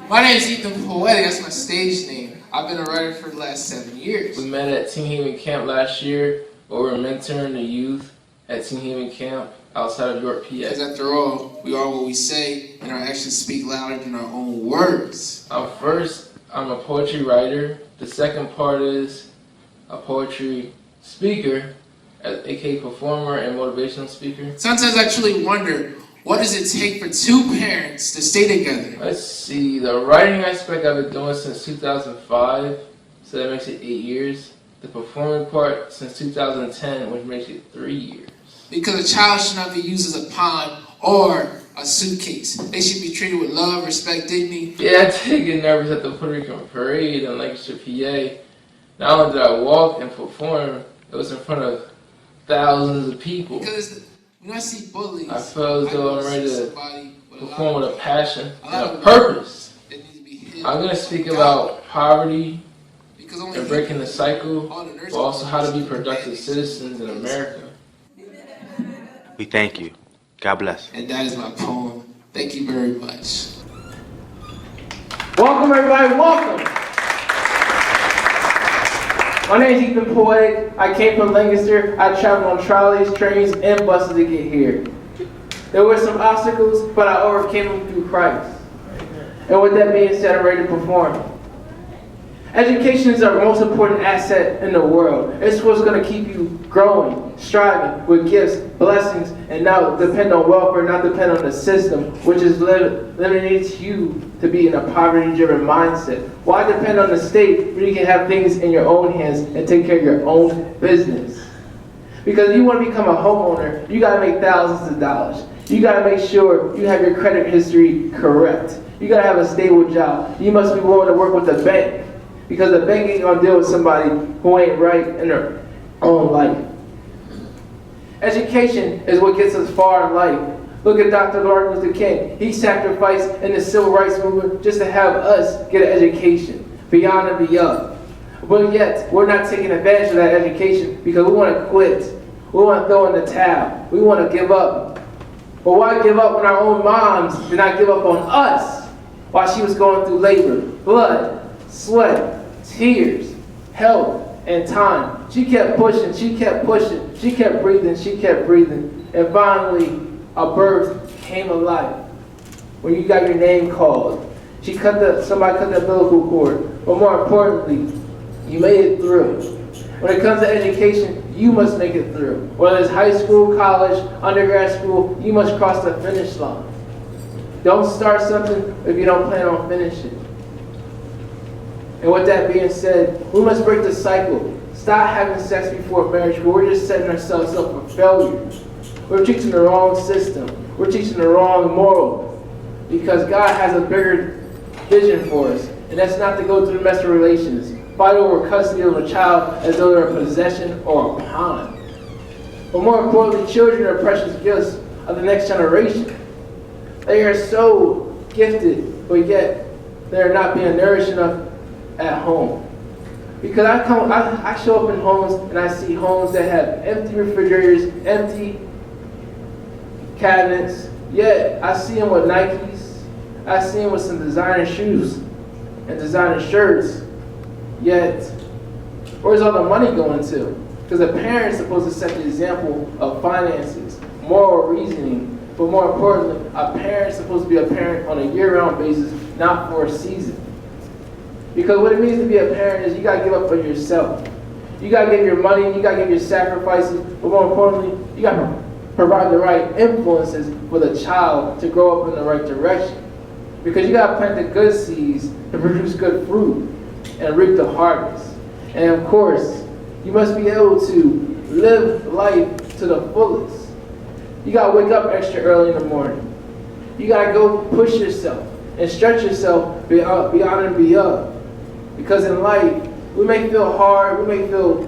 My name is Ethan Poetic, that's my stage name. I've been a writer for the last 7 years. We met at Teen Haven Camp last year, where we were mentoring the youth at Teen Haven Camp outside of York, PA. Because after all, we are what we say, and our actions speak louder than our own words. I'm a poetry writer. The second part is a poetry speaker, aka performer and motivational speaker. Sometimes I actually wonder, what does it take for two parents to stay together? Let's see, the writing aspect I've been doing since 2005, so that makes it 8 years. The performing part since 2010, which makes it 3 years. Because a child should not be used as a pawn or a suitcase. They should be treated with love, respect, dignity. Yeah, I did get nervous at the Puerto Rican parade in Lancaster, PA. Not only did I walk and perform, it was in front of thousands of people. Because when I see bullies, I felt as though I'm ready to perform with a passion and a of purpose. Need I'm going to speak about poverty because and breaking the cycle, but also how to be productive citizens in America. We thank you. God bless. And that is my poem. Thank you very much. Welcome, everybody. Welcome. My name is Ethan Poetic. I came from Lancaster. I traveled on trolleys, trains, and buses to get here. There were some obstacles, but I overcame them through Christ. And with that being said, I'm ready to perform. Education is our most important asset in the world. It's what's going to keep you growing, striving with gifts, blessings, and not depend on welfare, not depend on the system, which is limits you to be in a poverty-driven mindset. Why depend on the state when you can have things in your own hands and take care of your own business? Because if you want to become a homeowner, you got to make thousands of dollars. You got to make sure you have your credit history correct. You got to have a stable job. You must be willing to work with the bank. Because the bank ain't gonna deal with somebody who ain't right in their own life. Education is what gets us far in life. Look at Dr. Martin Luther King. He sacrificed in the civil rights movement just to have us get an education, beyond and beyond. But yet, we're not taking advantage of that education because we want to quit. We want to throw in the towel. We want to give up. But why give up when our own moms did not give up on us while she was going through labor, blood, sweat, tears, health, and time? She kept pushing, she kept pushing, she kept breathing, and finally a birth came alive. When you got your name called, somebody cut the umbilical cord, but more importantly, you made it through. When it comes to education, you must make it through. Whether it's high school, college, undergrad school, you must cross the finish line. Don't start something if you don't plan on finishing. And with that being said, we must break the cycle. Stop having sex before marriage, but we're just setting ourselves up for failure. We're teaching the wrong system. We're teaching the wrong moral. Because God has a bigger vision for us, and that's not to go through domestic relations, fight over custody of a child as though they're a possession or a pawn. But more importantly, children are precious gifts of the next generation. They are so gifted, but yet they're not being nourished enough at home. Because I show up in homes and I see homes that have empty refrigerators, empty cabinets, yet I see them with Nikes, I see them with some designer shoes and designer shirts, yet where's all the money going to? Because the parent's supposed to set the example of finances, moral reasoning, but more importantly, a parent's supposed to be a parent on a year-round basis, not for a season. Because what it means to be a parent is you got to give up on yourself. You got to give your money, you got to give your sacrifices, but more importantly, you got to provide the right influences for the child to grow up in the right direction. Because you got to plant the good seeds to produce good fruit and reap the harvest. And of course, you must be able to live life to the fullest. You got to wake up extra early in the morning. You got to go push yourself and stretch yourself beyond and beyond. Because in life, we may feel hard, we may feel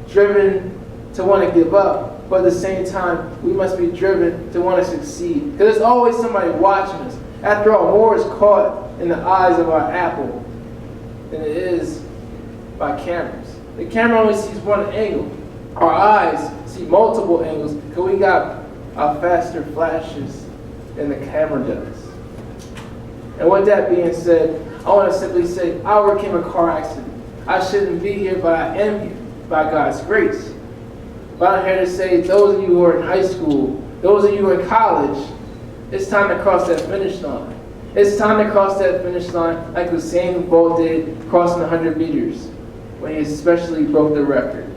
driven to want to give up, but at the same time, we must be driven to want to succeed. Because there's always somebody watching us. After all, more is caught in the eyes of our apple than it is by cameras. The camera only sees one angle. Our eyes see multiple angles because we got faster flashes than the camera does. And with that being said, I want to simply say I overcame a car accident. I shouldn't be here, but I am here by God's grace. But I'm here to say, those of you who are in high school, those of you who are in college, it's time to cross that finish line. It's time to cross that finish line like Usain Bolt did crossing 100 meters when he especially broke the record.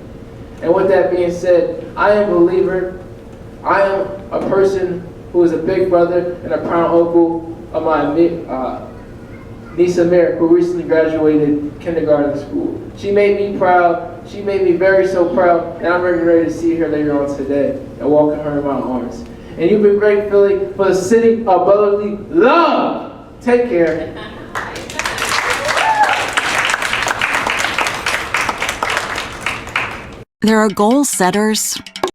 And with that being said, I am a believer. I am a person who is a big brother and a proud uncle of my niece Amir, who recently graduated kindergarten school. She made me proud. She made me very so proud, and I'm very ready to see her later on today and welcome her in my arms. And you've been great, Philly, for the city of brotherly love. Take care. There are goal setters